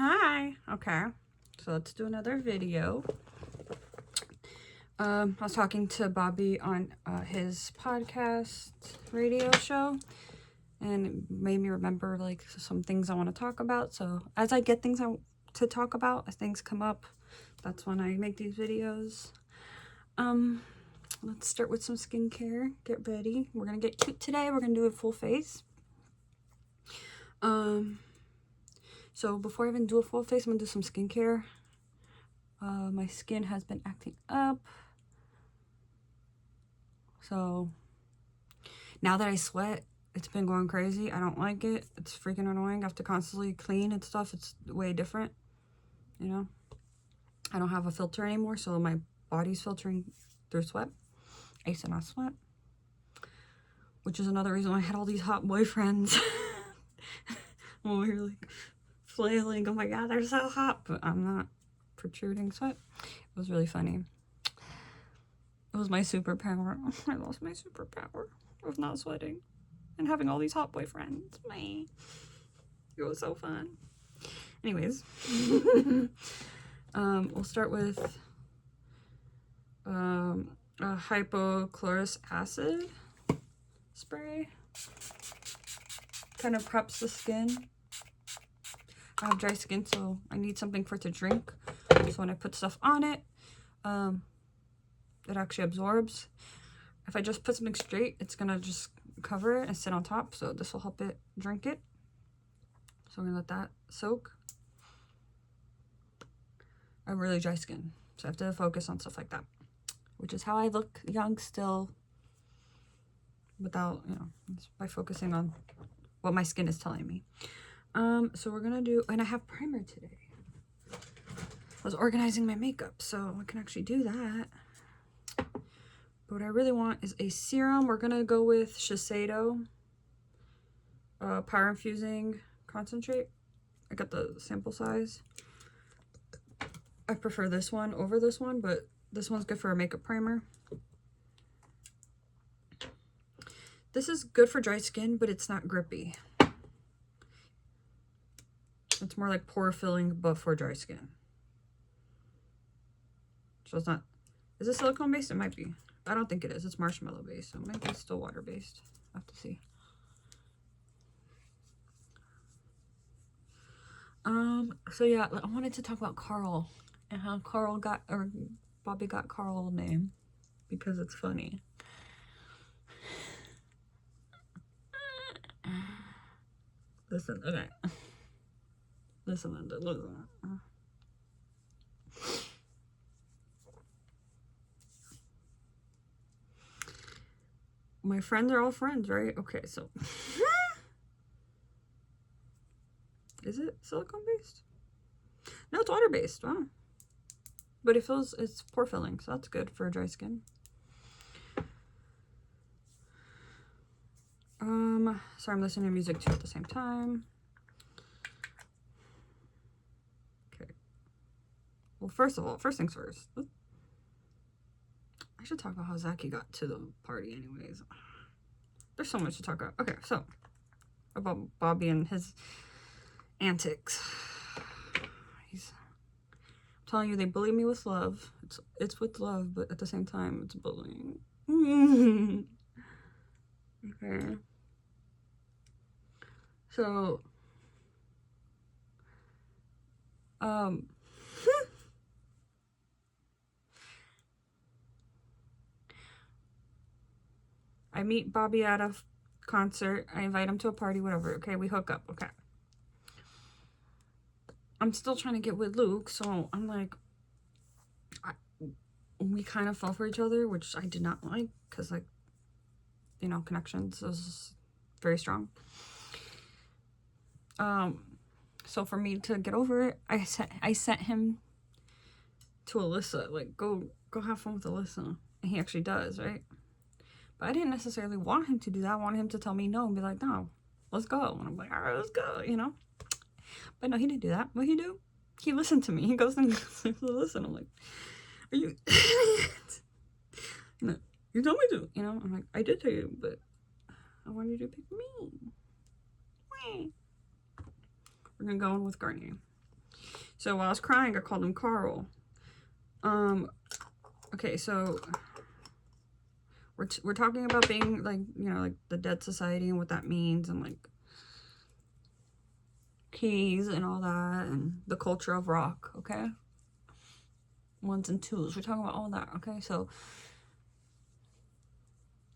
Hi. Okay. So let's do another video. I was talking to Bobby on his podcast radio show, and it made me remember like some things I want to talk about. So as I get things to talk about, as things come up, that's when I make these videos. Let's start with some skincare. Get ready. We're gonna get cute today. We're gonna do a full face. So before I even do a full face, I'm gonna do some skincare. My skin has been acting up. So now that I sweat, it's been going crazy. I don't like it. It's freaking annoying. I have to constantly clean and stuff. It's way different, you know? I don't have a filter anymore, so my body's filtering through sweat. I used to not sweat, which is another reason why I had all these hot boyfriends. When we were like flailing, oh my god, they're so hot, but I'm not protruding sweat. It was really funny. It was my superpower. I lost my superpower of not sweating and having all these hot boyfriends. It was so fun. Anyways, we'll start with a hypochlorous acid spray. Kind of preps the skin. I have dry skin, so I need something for it to drink. So when I put stuff on it, it actually absorbs. If I just put something straight, it's gonna just cover it and sit on top. So this will help it drink it. So we're gonna let that soak. I have really dry skin, so I have to focus on stuff like that, which is how I look young still, without, you know, by focusing on what my skin is telling me. So we're gonna do, and I have primer today. I was organizing my makeup, so I can actually do that. But what I really want is a serum. We're gonna go with Shiseido Power Infusing Concentrate. I got the sample size. I prefer this one over this one, but this one's good for a makeup primer. This is good for dry skin, but it's not grippy. It's more like pore filling, but for dry skin. So it's not, is it silicone based? It might be. I don't think it is. It's marshmallow based, so it might be still water based. I have to see. So yeah, I wanted to talk about Carl and how Carl got, or Bobby got Carl name, because it's funny. Listen, okay. Listen. My friends are all friends, right? Okay, so. Is it silicone based? No, it's water based. Wow. But it feels, it's pore filling, so that's good for dry skin. Sorry, I'm listening to music too at the same time. Okay. Well, first things first. I should talk about how Zachy got to the party anyways. There's so much to talk about. Okay, so about Bobby and his antics. I'm telling you, they bully me with love. It's with love, but at the same time, it's bullying. Okay. So, I meet Bobby at a concert. I invite him to a party, whatever. Okay, we hook up. Okay. I'm still trying to get with Luke, so I'm like, we kind of fell for each other, which I did not like, because, like, you know, connections is very strong. So for me to get over it, I sent him to Alyssa, like, go have fun with Alyssa. And he actually does, right? But I didn't necessarily want him to do that. I wanted him to tell me no and be like, no, let's go. And I'm like, all right, let's go, you know? But no, he didn't do that. What he do? He listened to me. He goes and listen. I'm like, are you idiot? No, you told me to, you know? I'm like, I did tell you, but I want you to pick me. We're gonna go in with Garnier. So while I was crying, I called him Carl. Okay, so we're talking about being like, you know, like the Dead Society and what that means, and like keys and all that, and the culture of rock, okay? Ones and twos. We're talking about all that, okay? So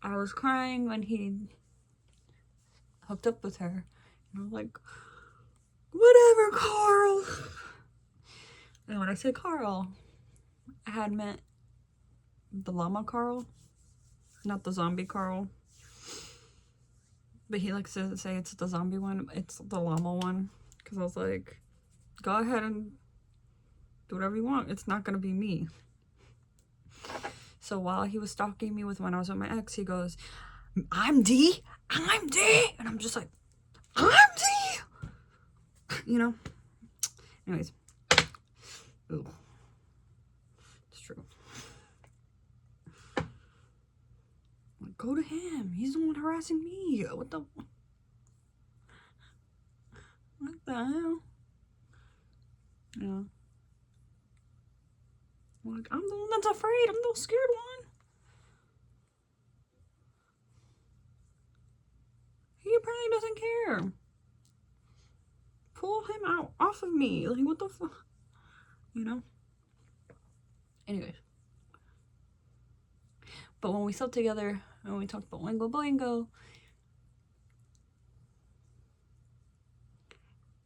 I was crying when he hooked up with her. And I was like, whatever, Carl. And when I said Carl, I had meant the llama Carl, not the zombie Carl. But he likes to say it's the zombie one. It's the llama one. Because I was like, go ahead and do whatever you want. It's not going to be me. So while he was stalking me when I was with my ex, he goes, I'm D. I'm D. And I'm just like, I'm D. You know? Anyways. Ooh. It's true. Like, go to him. He's the one harassing me. What the hell? Yeah. Like, I'm the one that's afraid. I'm the scared one. He apparently doesn't care. Pull him out off of me. Like, what the fuck? You know? Anyways. But when we slept together and we talked about Oingo Boingo,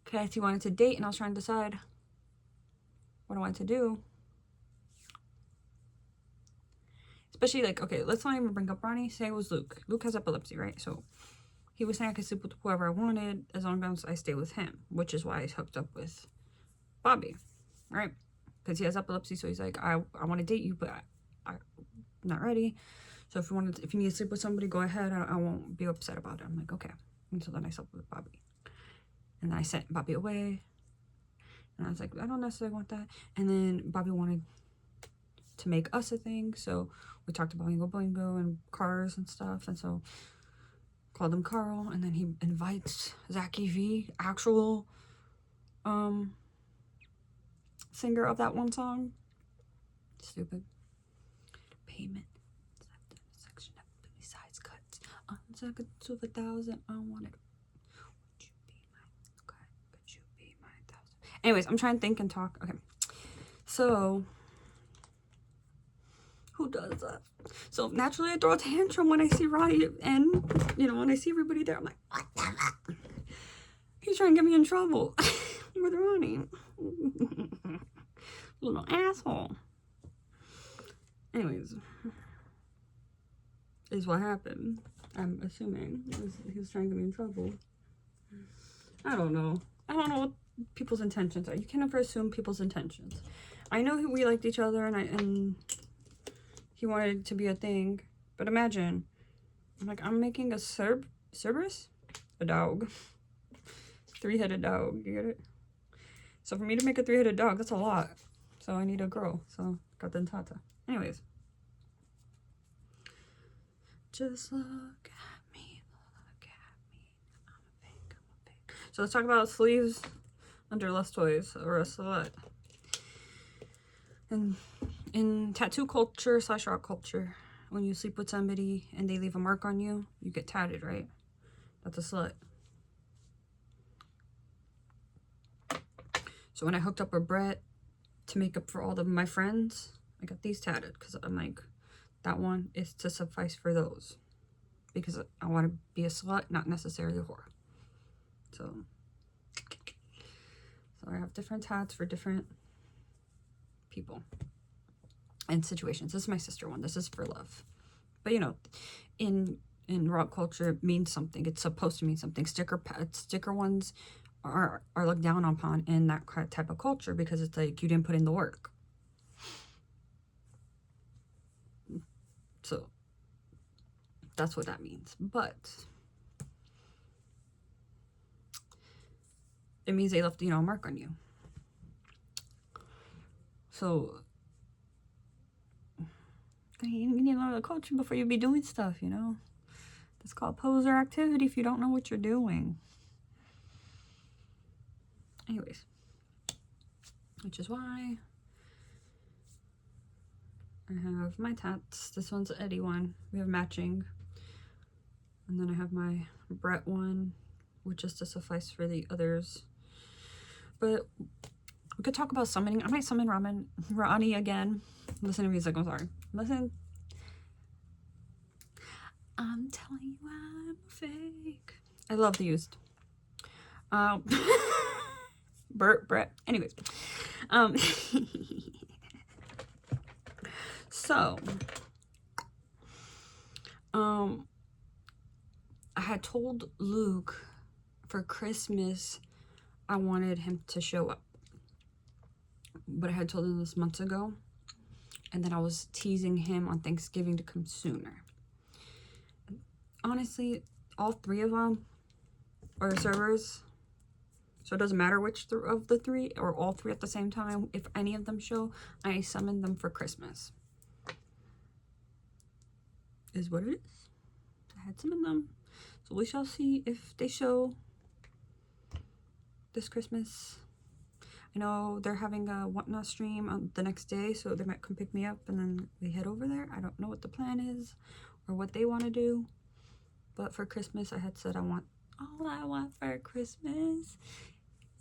because he wanted to date and I was trying to decide what I wanted to do. Especially, like, okay, let's not even bring up Ronnie. Say it was Luke. Luke has epilepsy, right? So he was saying I could sleep with whoever I wanted as long as I stay with him, which is why I hooked up with Bobby, right? Because he has epilepsy, so he's like, I want to date you, but I'm not ready. So if you need to sleep with somebody, go ahead. I won't be upset about it. I'm like, okay. And so then I slept with Bobby. And then I sent Bobby away. And I was like, I don't necessarily want that. And then Bobby wanted to make us a thing. So we talked about Oingo Boingo and cars and stuff. And so called him Carl. And then he invites Zachy V, actual singer of that one song. Stupid. Payment. Section besides cuts. On second to 1,000. I want it. Would you be my cut? Could you be my 1,000? Anyways, I'm trying to think and talk. Okay. So who does that? So naturally I throw a tantrum when I see Ronnie, and you know, when I see everybody there, I'm like, what the fuck? He's trying to get me in trouble with Ronnie. Little asshole. Anyways, is what happened. I'm assuming he was trying to get me in trouble. I don't know what people's intentions are. You can never assume people's intentions. I know we liked each other, and he wanted it to be a thing. But imagine, I'm making a Cerberus, a dog, 3-headed dog. You get it? So for me to make a 3-headed dog, that's a lot. So I need a girl. So got the Tata. Anyways. Just look at me, I'm a pig. So let's talk about sleeves under less toys, or a slut. And in tattoo culture / rock culture, when you sleep with somebody and they leave a mark on you, you get tatted, right? That's a slut. So when I hooked up with Brett to make up for all of my friends, I got these tatted because I'm like, that one is to suffice for those, because I want to be a slut, not necessarily a whore. So I have different tats for different people and situations. This is my sister one. This is for love. But you know, in rock culture, it means something. It's supposed to mean something. Sticker ones are looked down upon in that type of culture, because it's like you didn't put in the work. So that's what that means. But it means they left, you know, a mark on you. So you need a lot of coaching before you be doing stuff, you know. It's called poser activity if you don't know what you're doing. Anyways. which is why I have my tats. This one's an Eddie one. We have matching. And then I have my Brett one, which is to suffice for the others. But we could talk about summoning. I might summon Ronnie again. Listen to music, I'm sorry. Listen. I'm telling you I'm fake. I love the used. Brett. Anyways. So, I had told Luke for Christmas I wanted him to show up. But I had told him this months ago. And then I was teasing him on Thanksgiving to come sooner. Honestly, all three of them are servers. So it doesn't matter which of the three or all three at the same time. If any of them show, I summon them for Christmas. Is what it is. I had summoned them. So we shall see if they show this Christmas. I know they're having a Whatnot stream on the next day, so they might come pick me up and then we head over there. I don't know what the plan is or what they want to do. But for Christmas, I had said all I want for Christmas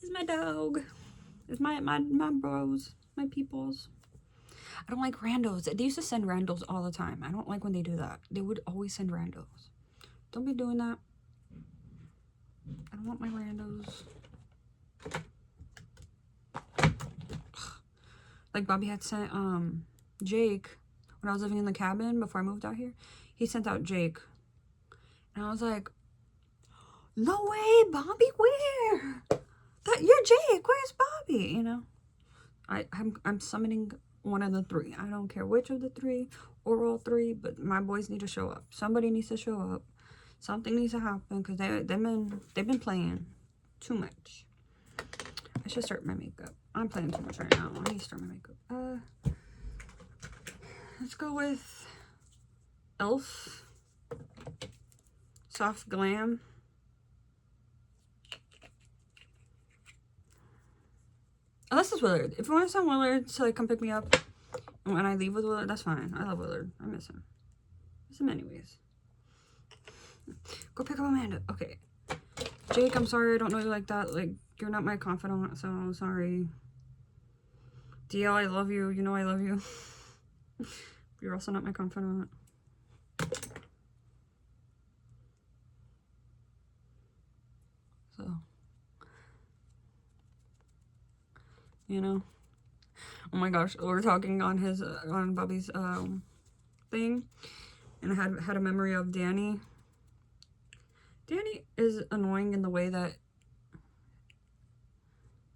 is my dog. Is my bros, my peoples. I don't like randos. They used to send randos all the time. I don't like when they do that. They would always send randos. Don't be doing that. I don't want my randos. Like Bobby had sent Jake when I was living in the cabin before I moved out here. He sent out Jake. And I was like, no way, Bobby, where? You're Jake, where's Bobby? You know? I'm summoning one of the three. I don't care which of the three or all three, but my boys need to show up. Somebody needs to show up. Something needs to happen because they've been playing too much. I should start my makeup. I'm playing too much right now. I need to start my makeup. Let's go with Elf. Soft Glam. Oh, this is Willard. If you want to send Willard to like come pick me up and when I leave with Willard, that's fine. I love Willard. I miss him. Miss him anyways. Go pick up Amanda. Okay. Jake, I'm sorry. I don't know you like that. Like, you're not my confidant, so I'm sorry. DL, I love you. You know I love you. You're also not my confidant. So, you know. Oh my gosh, we're talking on his on Bobby's thing, and I had a memory of Danny. Danny is annoying in the way that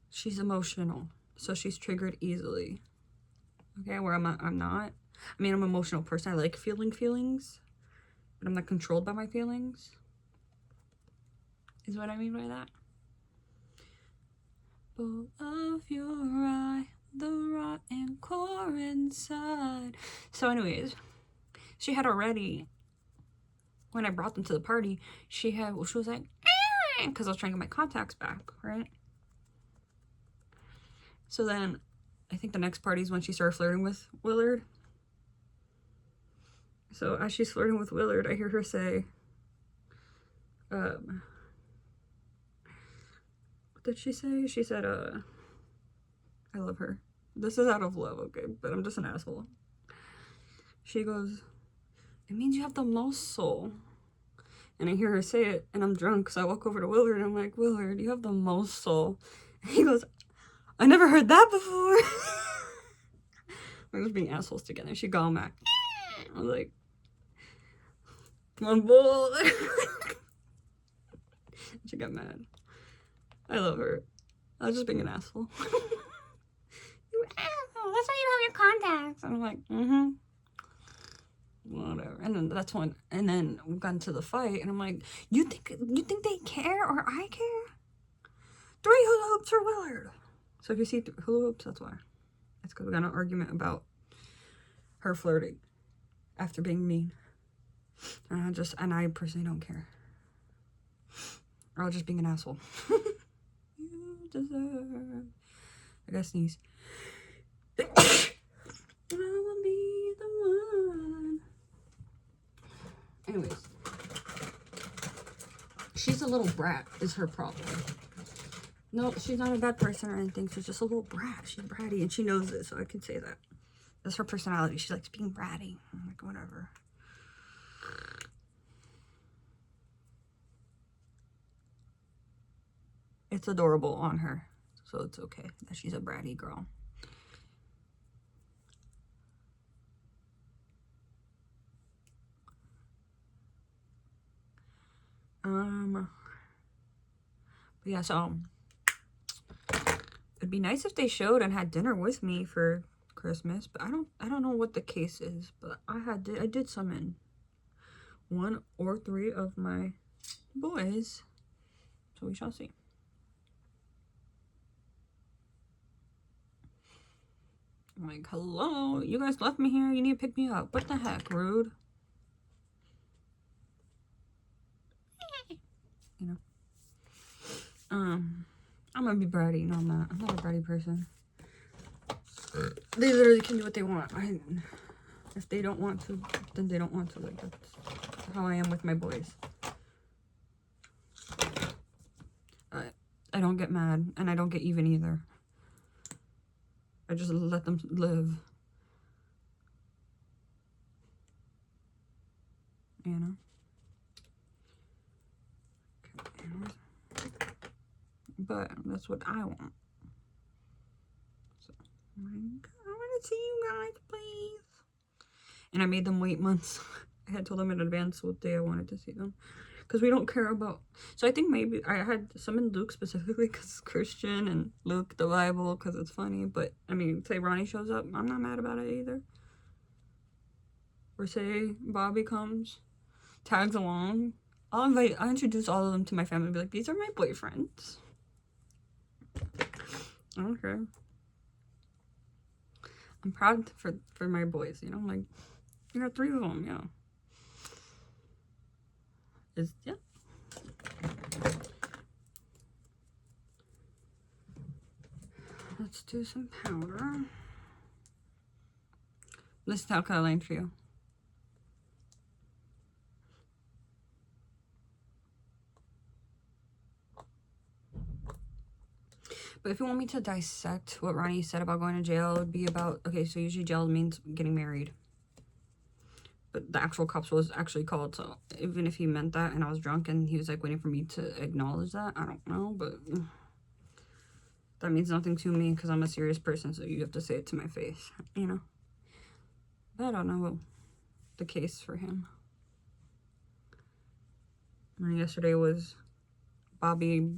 she's emotional, so she's triggered easily. Okay, where I'm not. I mean, I'm an emotional person. I like feeling feelings, but I'm not controlled by my feelings. Is what I mean by that. Full of your eye, the rotten core inside. So anyways, she had already, when I brought them to the party, she was like, because I was trying to get my contacts back, right? So then, I think the next party is when she started flirting with Willard. So as she's flirting with Willard, I hear her say, what did she say? She said, I love her. This is out of love, okay? But I'm just an asshole. She goes, it means you have the most soul. And I hear her say it, and I'm drunk, so I walk over to Willard, and I'm like, Willard, you have the most soul. And he goes, I never heard that before. We're just being assholes together. She got back. I was like, come on, bull. She got mad. I love her. I was just being an asshole. You asshole. That's why you don't have your contacts. And I'm like, whatever. And then that's when, and then we got into the fight, and I'm like, you think they care or I care? 3 hula hoops for Willard. So if you see hula hoops, that's why. That's because we got an argument about her flirting after being mean. And I personally don't care. Or I was just being an asshole. You deserve I gotta sneeze. I will be the one. Anyways. She's a little brat is her problem. No, she's not a bad person or anything. She's just a little brat. She's bratty and she knows it, so I can say that. That's her personality. She likes being bratty. I'm like, whatever. It's adorable on her, so it's okay that she's a bratty girl. But yeah, so it'd be nice if they showed and had dinner with me for Christmas, but I don't know what the case is, but I did summon 1 or 3 of my boys, so we shall see. I'm like, hello, you guys left me here, you need to pick me up. What the heck, rude. You know. I'm gonna be bratty. No, I'm not. I'm not a bratty person. They literally can do what they want. If they don't want to, then they don't want to. Like, that's how I am with my boys. I don't get mad, and I don't get even either. I just let them live. You know? Okay. But that's what I want. So, I want to see you guys, please. And I made them wait months. I had told them in advance what day I wanted to see them. Because we don't care about... So I think maybe I had summoned Luke specifically because it's Christian and Luke the Bible because it's funny. But, I mean, say Ronnie shows up, I'm not mad about it either. Or say Bobby comes, tags along. I'll introduce all of them to my family and be like, these are my boyfriends. I don't care. I'm proud for my boys, you know? Like, you got 3 of them, yeah. Yeah. Let's do some powder. This is Alkaline line for you. But if you want me to dissect what Ronnie said about going to jail, it would be about, okay, so usually jail means getting married. But the actual cops was actually called, so even if he meant that and I was drunk and he was like waiting for me to acknowledge that, I don't know, but that means nothing to me because I'm a serious person, so you have to say it to my face, you know? But I don't know the case for him. And yesterday was Bobby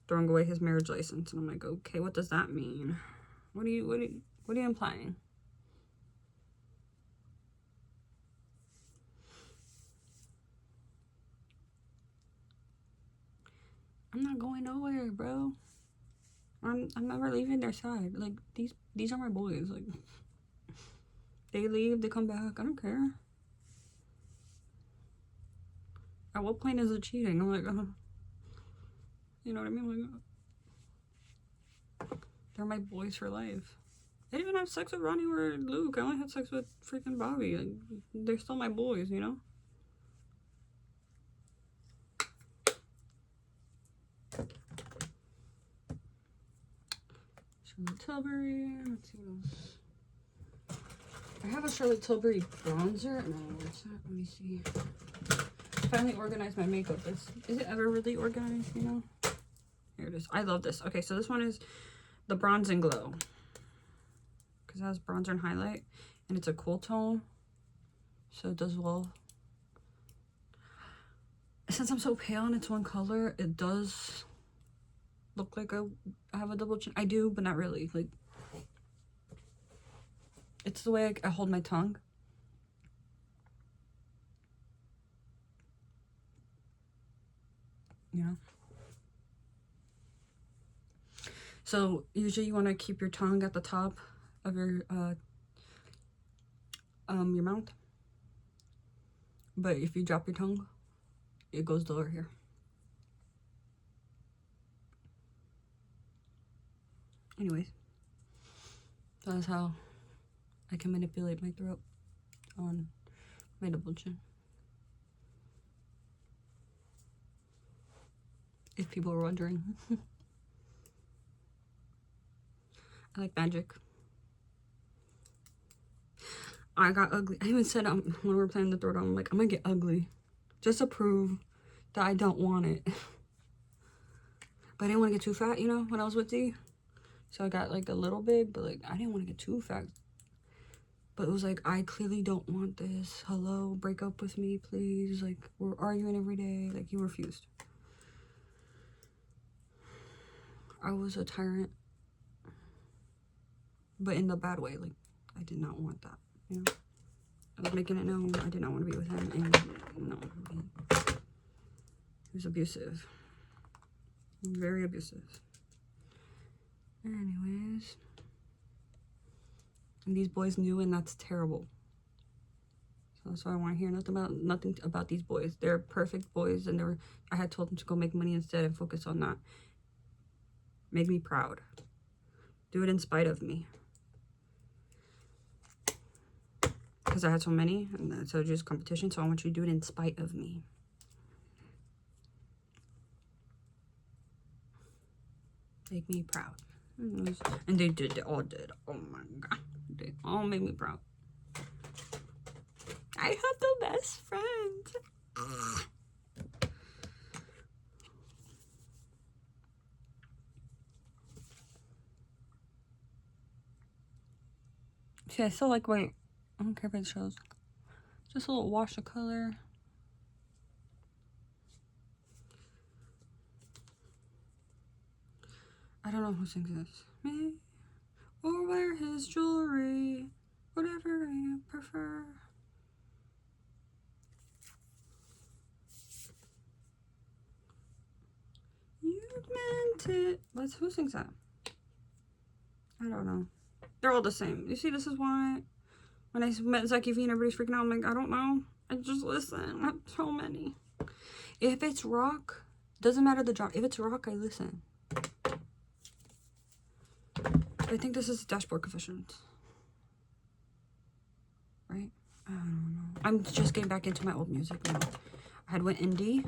throwing away his marriage license, and I'm like, okay, what does that mean? What are you implying? I'm not going nowhere, bro. I'm never leaving their side. Like, these are my boys. Like, they leave, they come back. I don't care. At what point is it cheating? I'm like, you know what I mean? Like, they're my boys for life. I didn't even have sex with Ronnie or Luke. I only had sex with freaking Bobby. Like, they're still my boys, you know? Charlotte Tilbury. Let's see what else. I have a Charlotte Tilbury bronzer. No, where's that? Let me see. Finally organized my makeup. Is it ever really organized, you know? Here it is. I love this. Okay, so this one is the Bronze and Glow. Because it has bronzer and highlight. And it's a cool tone. So it does well. Since I'm so pale and it's one color, it does look like I have a double chin. I do, but not really. Like, it's the way I hold my tongue. You know? So usually you want to keep your tongue at the top of your mouth. But if you drop your tongue, it goes lower here. Anyways, that's how I can manipulate my throat on my double chin. If people are wondering. I like magic. I got ugly. I even said when we were playing the throat, I'm like, I'm gonna get ugly. Just to prove that I don't want it. But I didn't want to get too fat, you know, when I was with D. So I got like a little big, but like I didn't want to get too fat. But it was like, I clearly don't want this. Hello, break up with me, please. Like, we're arguing every day. Like, he refused. I was a tyrant. But in the bad way. Like, I did not want that, you know? I was making it known I did not want to be with him. And no, he was abusive. Very abusive. Anyways. And these boys knew, and that's terrible. So that's why I want to hear nothing about these boys. They're perfect boys, and I had told them to go make money instead and focus on that. Make me proud. Do it in spite of me. Because I had so many, and so just competition, so I want you to do it in spite of me. Make me proud. And they did, they all did. Oh my god. They all made me proud. I have the best friends. See, I still like white. I don't care if it shows. Just a little wash of color. I don't know who sings this. Me or wear his jewelry. Whatever you prefer. You meant it. Who sings that? I don't know. They're all the same. You see, this is why when I met Zeki V and everybody's freaking out, I'm like, I don't know. I just listen. I have so many. If it's rock, doesn't matter the genre. If it's rock, I listen. I think this is Dashboard Confessions. Right? I don't know. I'm just getting back into my old music now. I had went indie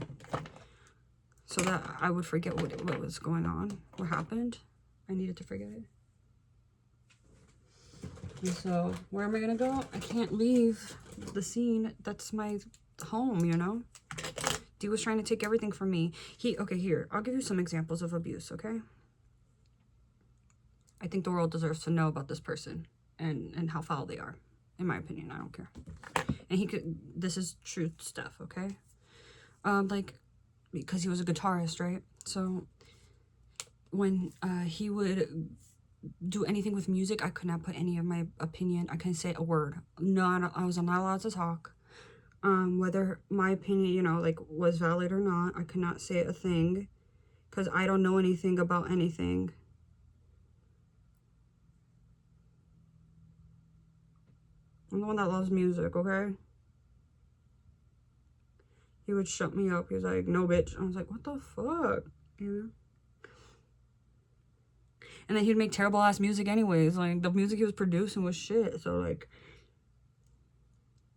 so that I would forget what was going on, what happened. I needed to forget it. And so, where am I gonna go? I can't leave the scene. That's my home, you know? D was trying to take everything from me. Okay, here. I'll give you some examples of abuse, okay? I think the world deserves to know about this person and how foul they are. In my opinion, I don't care. And this is truth stuff, okay? Like, because he was a guitarist, right? So, when he would do anything with music, I could not put any of my opinion. I couldn't say a word. No, I was not allowed to talk. Whether my opinion, you know, like, was valid or not, I could not say a thing. Because I don't know anything about anything. I'm the one that loves music, okay? He would shut me up. He was like, no, bitch. I was like, what the fuck? You know? And then he'd make terrible ass music anyways. Like, the music he was producing was shit. So, like,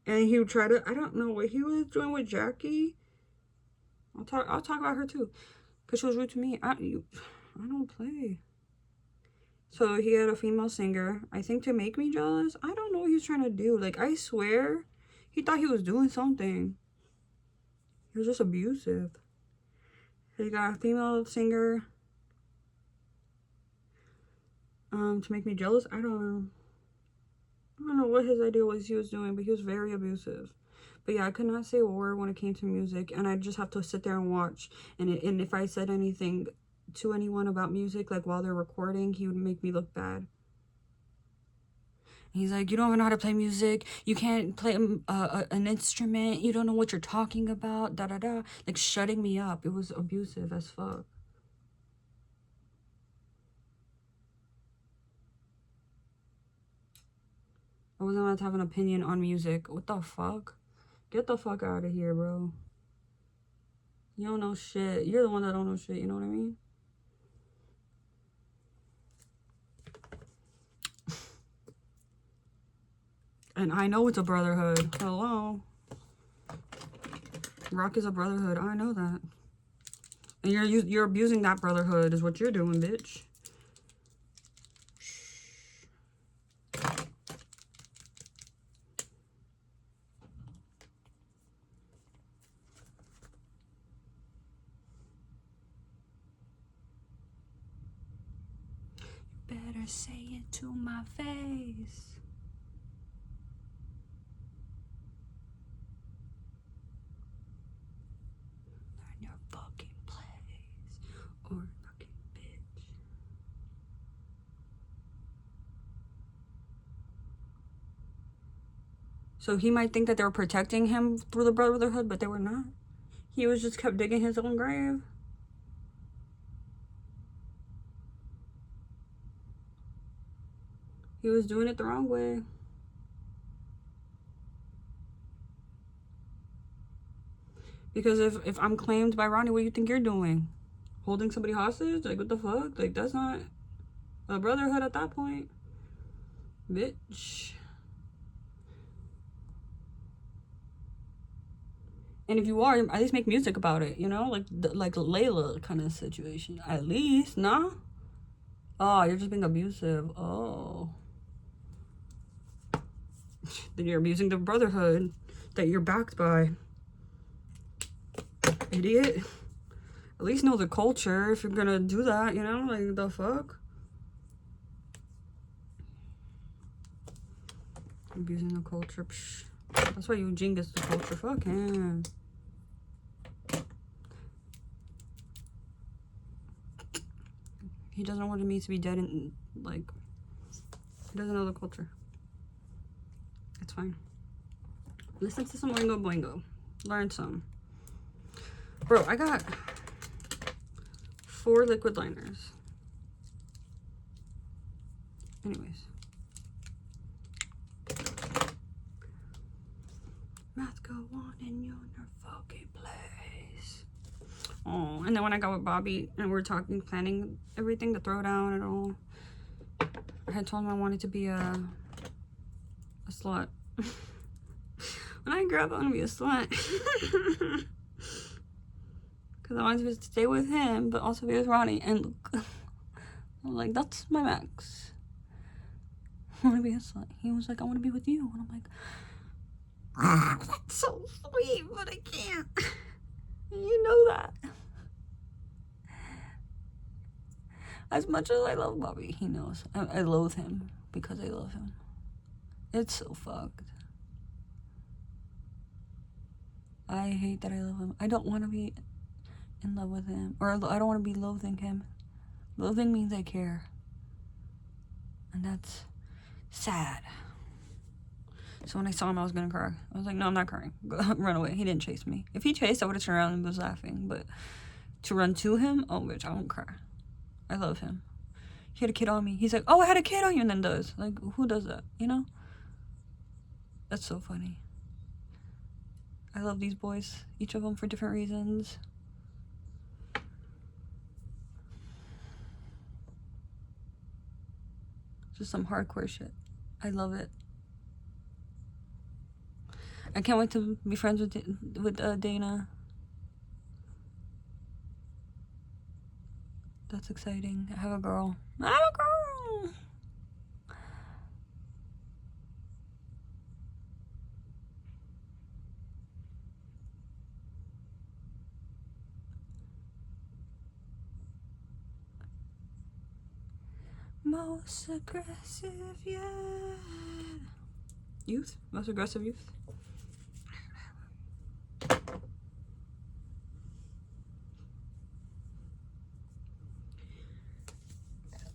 and he would try to, I don't know what he was doing with Jackie. I'll talk about her too. Because she was rude to me. I don't play. So he had a female singer, I think to make me jealous. I don't know what he was trying to do. Like, I swear, he thought he was doing something. He was just abusive. He got a female singer to make me jealous. I don't know what his idea was he was doing, but he was very abusive. But yeah, I could not say a word when it came to music, and I'd just have to sit there and watch. And if I said anything to anyone about music, like while they're recording, he would make me look bad. He's like, you don't even know how to play music. You can't play an instrument. You don't know what you're talking about. Da da da. Like, shutting me up. It was abusive as fuck. I wasn't allowed to have an opinion on music. What the fuck? Get the fuck out of here, bro. You don't know shit. You're the one that don't know shit. You know what I mean? And I know it's a brotherhood. Hello. Rock is a brotherhood. I know that. And you're abusing that brotherhood is what you're doing, bitch. Better say it to my face. Learn your fucking place. Or fucking bitch. So he might think that they were protecting him through the brotherhood, but they were not. He was just kept digging his own grave. He was doing it the wrong way. Because if I'm claimed by Ronnie, what do you think you're doing? Holding somebody hostage? Like, what the fuck? Like, that's not a brotherhood at that point. Bitch. And if you are, at least make music about it, you know? Like Layla kind of situation. At least, nah? Oh, you're just being abusive. Oh. Then you're abusing the brotherhood that you're backed by. Idiot. At least know the culture if you're gonna do that, you know? Like, the fuck? Abusing the culture. Psh. That's why Eugene gets the culture. Fuck him. He doesn't want me to be dead and, like, he doesn't know the culture. It's fine. Listen to some Oingo Boingo. Learn some. Bro, I got 4 liquid liners. Anyways. Math go on in your fucking place. Oh, and then when I got with Bobby and we were talking, planning everything, the throwdown and all, I had told him I wanted to be a slut. When I grow up, I want to be a slut. Because I wanted to stay with him, but also be with Ronnie. And look, I'm like, that's my max. I want to be a slut. He was like, I want to be with you. And I'm like, ah, that's so sweet, but I can't. You know that. As much as I love Bobby, he knows. I loathe him because I love him. It's so fucked. I hate that I love him. I don't want to be in love with him. Or I don't want to be loathing him. Loathing means I care. And that's sad. So when I saw him, I was gonna cry. I was like, no, I'm not crying. Run away. He didn't chase me. If he chased, I would have turned around and was laughing. But to run to him, oh, bitch, I won't cry. I love him. He had a kid on me. He's like, oh, I had a kid on you, and then does. Like, who does that, you know? That's so funny. I love these boys. Each of them for different reasons. Just some hardcore shit. I love it. I can't wait to be friends with Dana. That's exciting. I have a girl. I have a girl! Most aggressive yet. Youth? Most aggressive youth?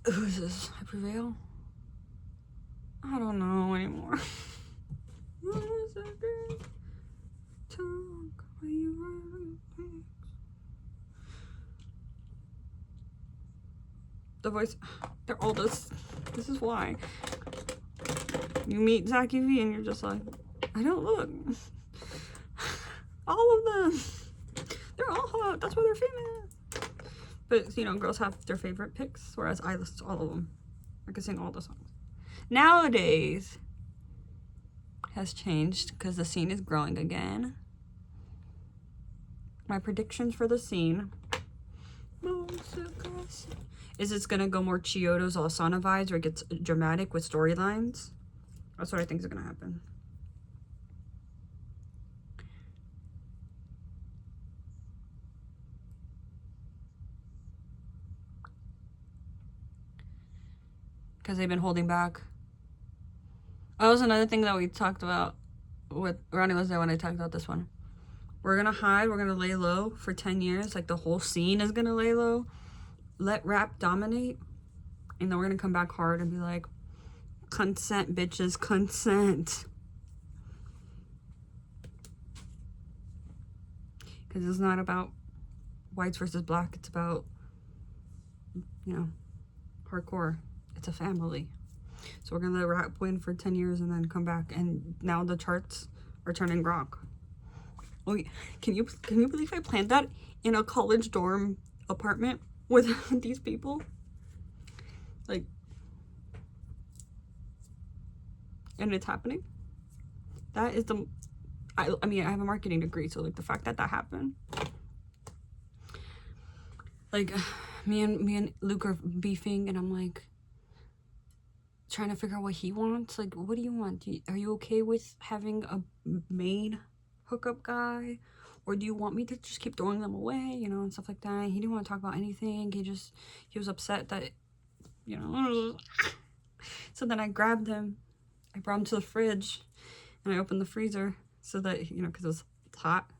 Who is this? I Prevail? I don't know anymore. The voice, they're all this. This is why. You meet Zach UV and you're just like, I don't look. All of them. They're all hot. That's why they're famous. But, you know, girls have their favorite picks, whereas I list all of them. I can sing all the songs. Nowadays, has changed because the scene is growing again. My predictions for the scene is it's gonna go more Chiodo's Asana vibes, where it gets dramatic with storylines. That's what I think is gonna happen. Because they've been holding back. That was another thing that we talked about with Ronnie was there when I talked about this one. We're gonna hide, we're gonna lay low for 10 years. Like the whole scene is gonna lay low. Let rap dominate. And then we're gonna come back hard and be like, consent, bitches, consent. Because it's not about whites versus black. It's about, you know, hardcore. It's a family. So we're gonna let rap win for 10 years and then come back. And now the charts are turning rock. Oh, can you believe I planned that in a college dorm apartment with these people? Like, and it's happening. That is the, I mean, I have a marketing degree, so like the fact that that happened, like me and Luke are beefing, and I'm like trying to figure out what he wants. Like, what do you want? Are you okay with having a maid hookup guy, or do you want me to just keep throwing them away, you know, and stuff like that? He didn't want to talk about anything. He was upset that, you know. So then I grabbed him, I brought him to the fridge, and I opened the freezer so that, you know, because it was hot.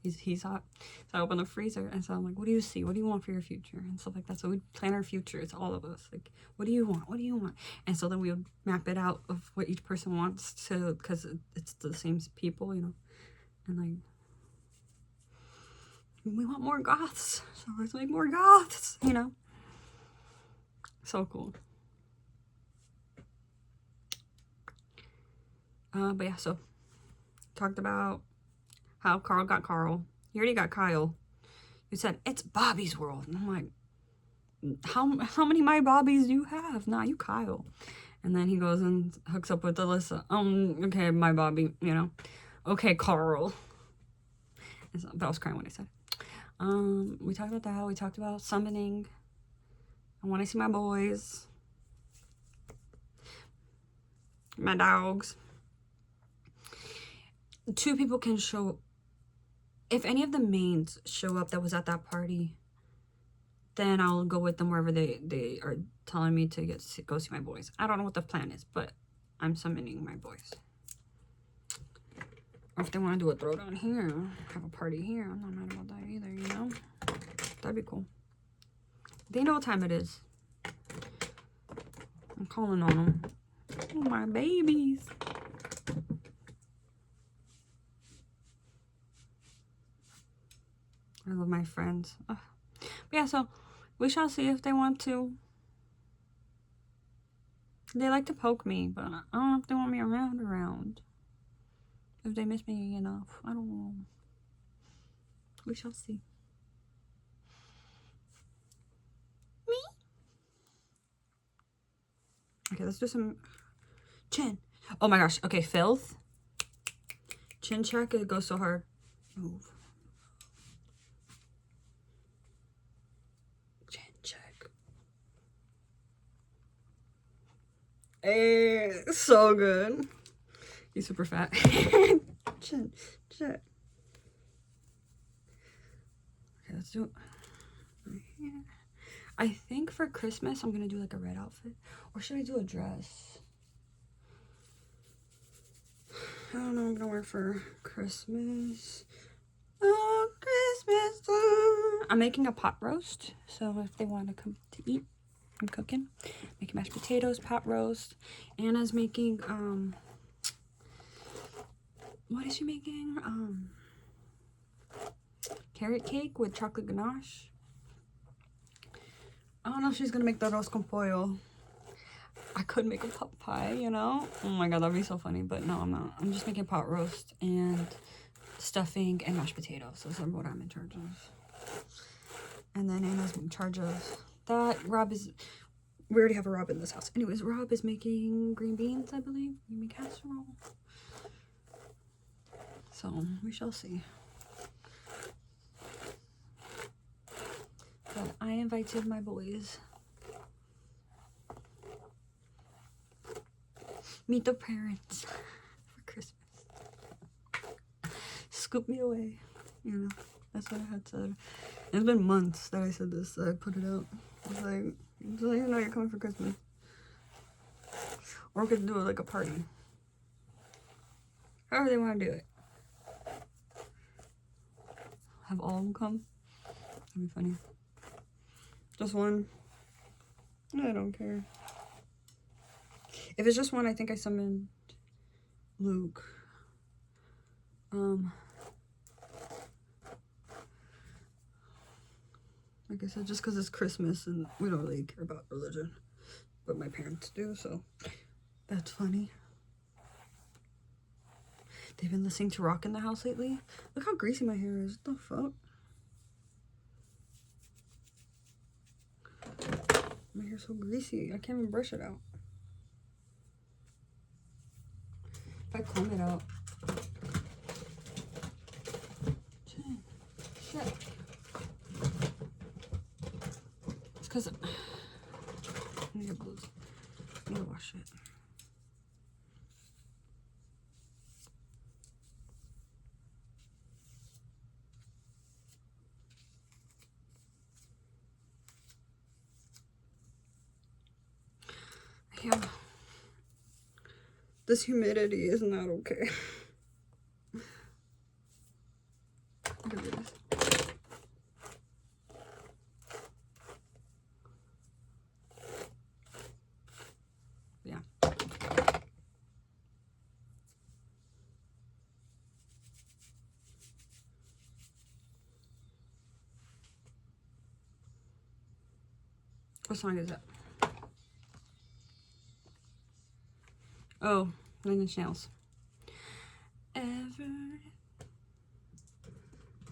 He's hot. So I opened the freezer, and so I'm like, what do you see? What do you want for your future? And stuff like that. So we plan our future. It's all of us. Like, what do you want? What do you want? And so then we would map it out of what each person wants to, because it's the same people, you know. And like, we want more goths. So let's make more goths, you know. So cool. But yeah, so talked about how Carl got Carl. You already got Kyle. You said, it's Bobby's world. And I'm like, how many my Bobbies do you have? Nah, you Kyle. And then he goes and hooks up with Alyssa. Okay, my Bobby, you know. Okay, Carl. But I was crying when I said it. We talked about that. We talked about summoning. I want to see my boys. My dogs. 2 people can show. If any of the mains show up that was at that party, then I'll go with them wherever they are telling me to go see my boys. I don't know what the plan is, but I'm summoning my boys. Or if they want to do a throwdown here, have a party here, I'm not mad about that either, you know? That'd be cool. They know what time it is. I'm calling on them. Oh, my babies. I love my friends. Ugh. But yeah, so we shall see if they want to. They like to poke me, but I don't know if they want me around. If they miss me enough. I don't know. We shall see. Me? Okay, let's do some chin. Oh my gosh. Okay, filth. Chin check. It goes so hard. Move. Hey, so good. He's super fat. Chin. Okay, let's do it right here. I think for Christmas I'm gonna do like a red outfit, or should I do a dress? I don't know. I'm gonna wear for Christmas. Oh, Christmas time. I'm making a pot roast, so if they want to come to eat. I'm cooking, making mashed potatoes, pot roast. Anna's making, what is she making? Carrot cake with chocolate ganache. I don't know if she's gonna make the arroz con pollo. I could make a pot pie, you know? Oh my god, that'd be so funny, but no, I'm not. I'm just making pot roast and stuffing and mashed potatoes. Those are what I'm in charge of. And then Anna's in charge of that. We already have a Rob in this house. Anyways, Rob is making green beans, I believe. Green bean casserole. So we shall see. But I invited my boys. Meet the parents for Christmas. Scoop me away. You know, that's what I had said. It's been months that I said this, that I put it out. It's like, just let you know you're coming for Christmas. Or we could do it like a party. However they want to do it. Have all of them come. That'd be funny. Just one. I don't care. If it's just one, I think I summoned Luke. Like I said, just because it's Christmas and we don't really care about religion. But my parents do, so that's funny. They've been listening to rock in the house lately. Look how greasy my hair is. What the fuck? My hair's so greasy. I can't even brush it out. If I comb it out. Shit. It's because I need to blues. I need to wash it. Yeah. This humidity is not okay. Look at this. Yeah. What song is that? Oh, Nine Inch Nails. Ever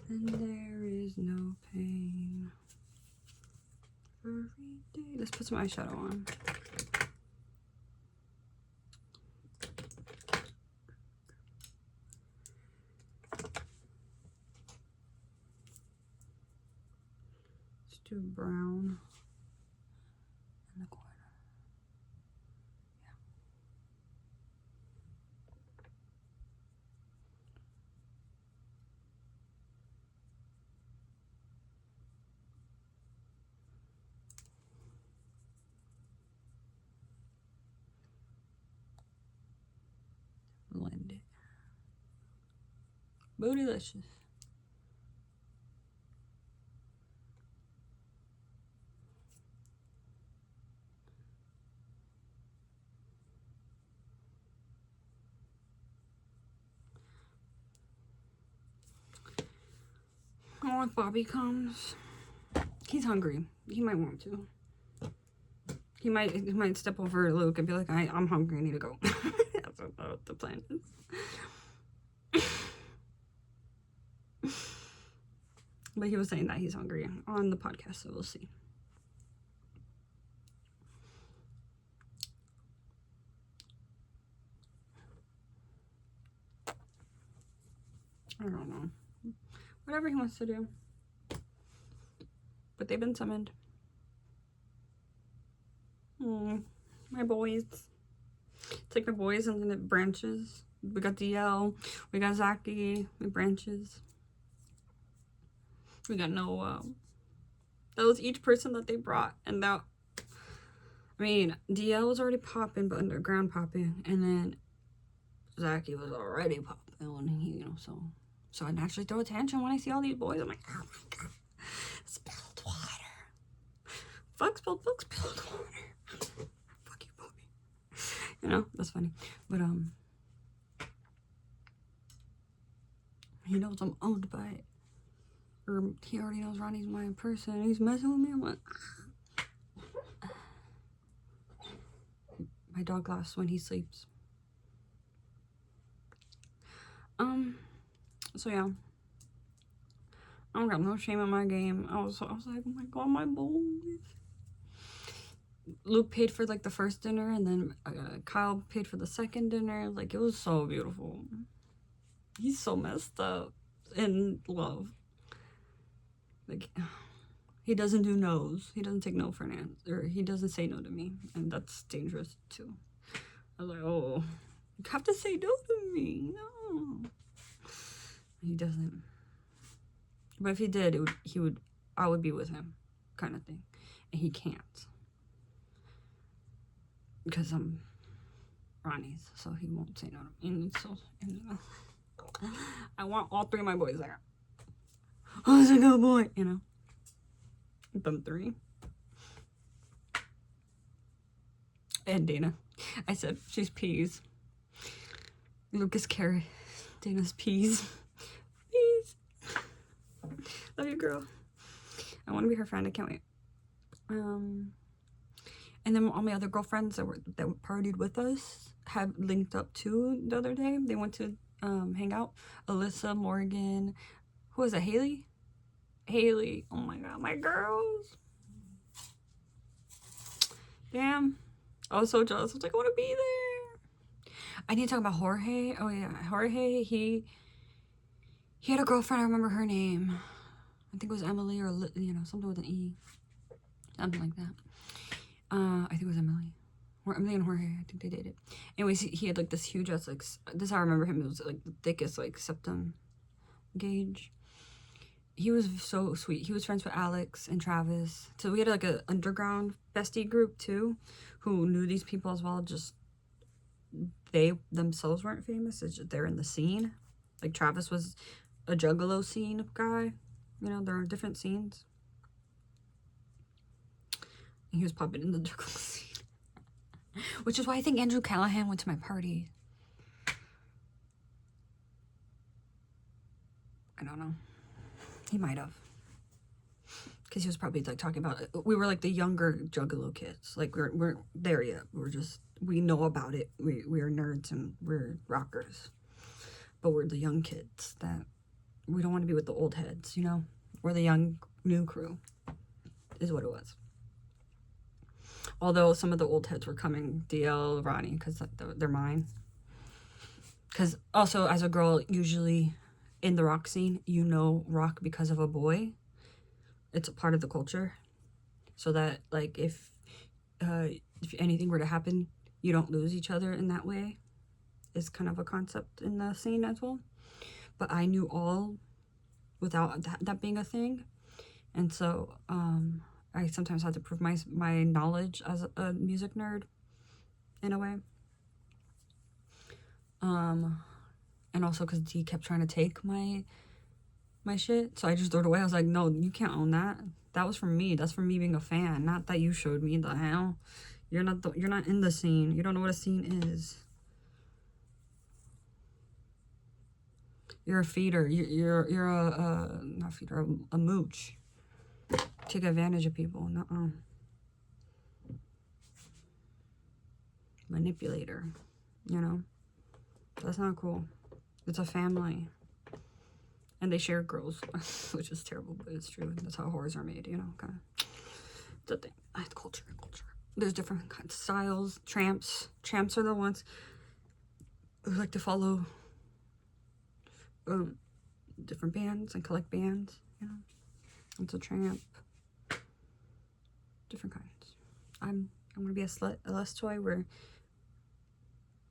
and there is no pain. Every day. Let's put some eyeshadow on. Let's do brown in the corner. Blend it. Bootylicious. Oh, if Bobby comes, he's hungry. He might want to. He might step over Luke and be like, I'm hungry, I need to go. That's what the plan is. But he was saying that he's hungry on the podcast, so we'll see. I don't know. Whatever he wants to do. But they've been summoned. My boys. It's like my boys and then it branches. We got DL. We got Zaki. It branches. We got Noah. That was each person that they brought. And that, I mean, DL was already popping, but underground popping. And then Zaki was already popping when he, you know, so I naturally throw a tantrum when I see all these boys. I'm like, oh my god, spilled water. Fuck spilled water. Fuck you, Bobby. You know, that's funny. But he knows I'm owned by it. Or he already knows Ronnie's my person. He's messing with me. I'm like, my dog laughs when he sleeps. So yeah, I don't got no shame in my game. I was like, oh my god, my boys. Luke paid for like the first dinner, and then Kyle paid for the second dinner. Like, it was so beautiful. He's so messed up in love. Like, he doesn't do no's. He doesn't take no for an answer. Or he doesn't say no to me. And that's dangerous, too. I was like, oh, you have to say no to me. No. He doesn't. But if he did, I would be with him, kind of thing. And he can't. Because I'm Ronnie's, so he won't say no to me. And so, I want all 3 of my boys there. Oh, it's a good boy, you know. Them 3. And Dana. I said, she's peas. Lucas carrot. Dana's peas. Peas. Love you, girl. I want to be her friend. I can't wait. And then all my other girlfriends that partied with us have linked up too the other day. They went to hang out. Alyssa, Morgan, who was it? Haley. Oh my god, my girls. Damn. I was so jealous. I was like, I want to be there. I need to talk about Jorge. Oh yeah, Jorge. He had a girlfriend. I remember her name. I think it was Emily or something with an E. Something like that. I think it was Emily. Or Emily and Jorge, I think they dated. Anyways, he had like this huge ass, like, this is how I remember him. It was like the thickest, like, septum gauge. He was so sweet. He was friends with Alex and Travis. So we had like an underground bestie group too, who knew these people as well. Just they themselves weren't famous. It's just they're in the scene. Like Travis was a juggalo scene guy. You know, there are different scenes. And he was popping in the juggalo scene. Which is why I think Andrew Callahan went to my party. I don't know. He might have. Because he was probably like talking about it. We were like the younger juggalo kids. Like we're there yet. We know about it. We are nerds and we're rockers. But we're the young kids that we don't want to be with the old heads, you know? We're the young new crew is what it was. Although some of the old heads were coming, DL, Ronnie, because they're mine. Because also, as a girl, usually in the rock scene, you know rock because of a boy. It's a part of the culture. So that, like, if anything were to happen, you don't lose each other in that way. Is kind of a concept in the scene as well. But I knew all without that being a thing. And so, I sometimes had to prove my knowledge as a music nerd, in a way. And also because D kept trying to take my shit, so I just threw it away. I was like, no, you can't own that. That was from me. That's from me being a fan, not that you showed me. The hell, you're not in the scene. You don't know what a scene is. You're a feeder. You're a not feeder, a mooch. Take advantage of people. Nuh-uh. Manipulator. You know? That's not cool. It's a family. And they share girls, which is terrible, but it's true. That's how whores are made, you know? Kind of. The thing. Culture. There's different kinds of styles. Tramps. Tramps are the ones who like to follow different bands and collect bands, you know? It's a tramp. Different kinds. I'm gonna be a slut, a less toy where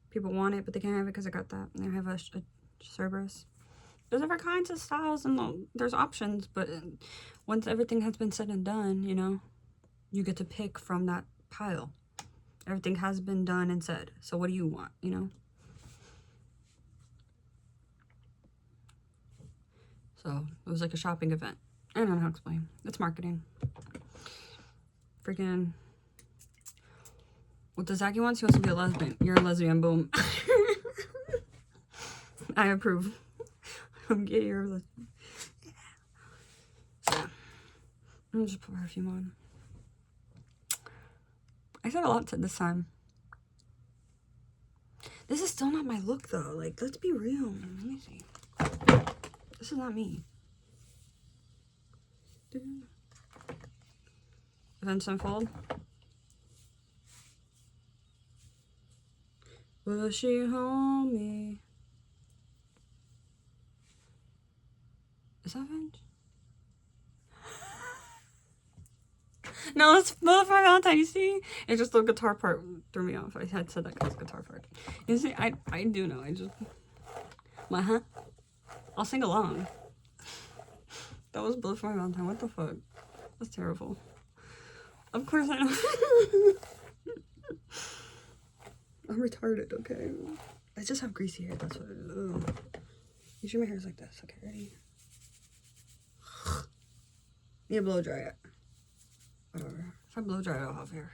people want it, but they can't have it because I got that. And I have a Cerberus. There's different kinds of styles and there's options, but once everything has been said and done, you know, you get to pick from that pile. Everything has been done and said. So what do you want, you know? So it was like a shopping event. I don't know how to explain. It's marketing. Freaking. What the Zachy wants? He wants to be a lesbian. You're a lesbian. Boom. I approve. I'm gay. You're a lesbian. Yeah. So yeah. I'm just put perfume on. I said a lot this time. This is still not my look though. Like, let's be real. Let me see. This is not me. Events unfold. Will she hold me? Is that Finch? No, it's Bullet for My Valentine, you see? It's just the guitar part threw me off. I had said that guy's guitar part. You see, I do know. I just... What, huh? I'll sing along. That was Bullet for My Valentine. What the fuck? That's terrible. Of course I know. I'm retarded, okay? I just have greasy hair, that's what it is. Ugh. Usually my hair's like this. Okay, ready? Need to blow dry it. Whatever. If I blow dry it, I'll have hair.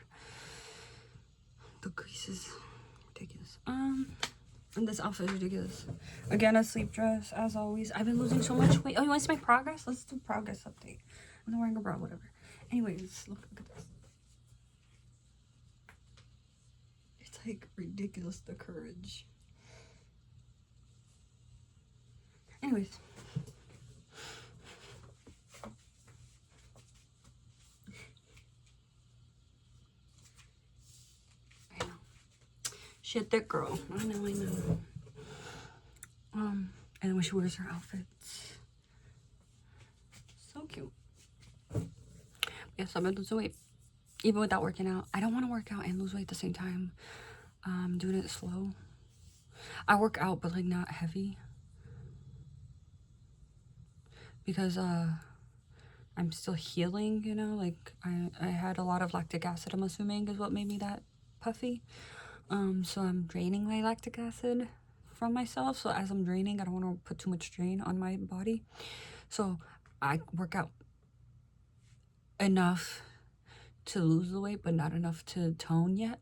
The grease is ridiculous. And this outfit is ridiculous. Again, a sleep dress, as always. I've been losing so much weight. Oh, you want to see my progress? Let's do progress update. I'm not wearing a bra, whatever. Anyways, look at this. It's like ridiculous, the courage. Anyways. I know. Shit, that girl. I know. And then when she wears her outfits. So cute. Yes, I've been losing weight. Even without working out. I don't want to work out and lose weight at the same time. Doing it slow. I work out, but like not heavy. Because I'm still healing, you know, like I had a lot of lactic acid, I'm assuming, is what made me that puffy. So I'm draining my lactic acid from myself. So as I'm draining, I don't want to put too much strain on my body. So I work out enough to lose the weight, but not enough to tone yet,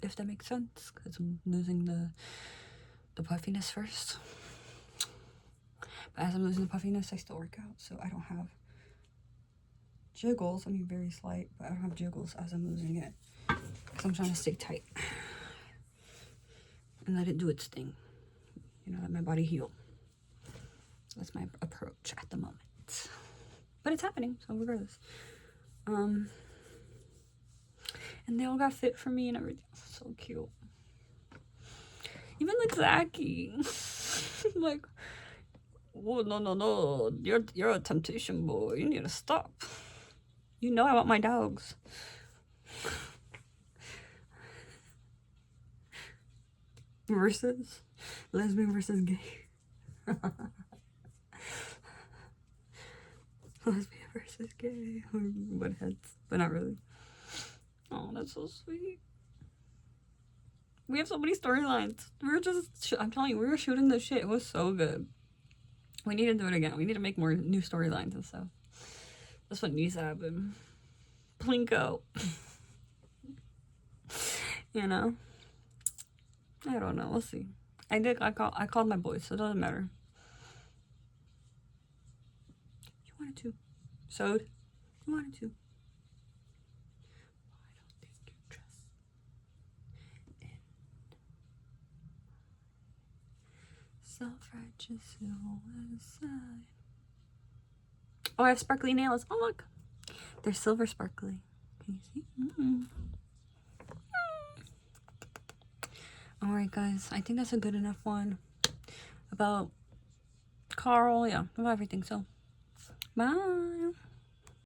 if that makes sense, because I'm losing the puffiness first. But as I'm losing the puffiness, I still work out, so I don't have jiggles. I mean, very slight, but I don't have jiggles as I'm losing it, because I'm trying to stay tight and let it do its thing, you know, let my body heal. That's my approach at the moment, but it's happening, so regardless. And they all got fit for me and everything. So cute. Even like Zachy. Like, oh, no. You're a temptation boy. You need to stop. You know I want my dogs. Versus lesbian versus gay. Lesbian versus gay. Butt heads, but not really. Oh, that's so sweet. We have so many storylines. We were just, I'm telling you, we were shooting this shit. It was so good. We need to do it again. We need to make more new storylines and stuff. That's what needs to happen. Plinko. You know? I don't know. We'll see. I called my boys, so it doesn't matter. You wanted to. Sewed. You wanted to. Self-righteous suicide. Oh, I have sparkly nails. Oh, look. They're silver sparkly. Can you see? Alright, guys. I think that's a good enough one about Carl. Yeah, about everything. So, bye.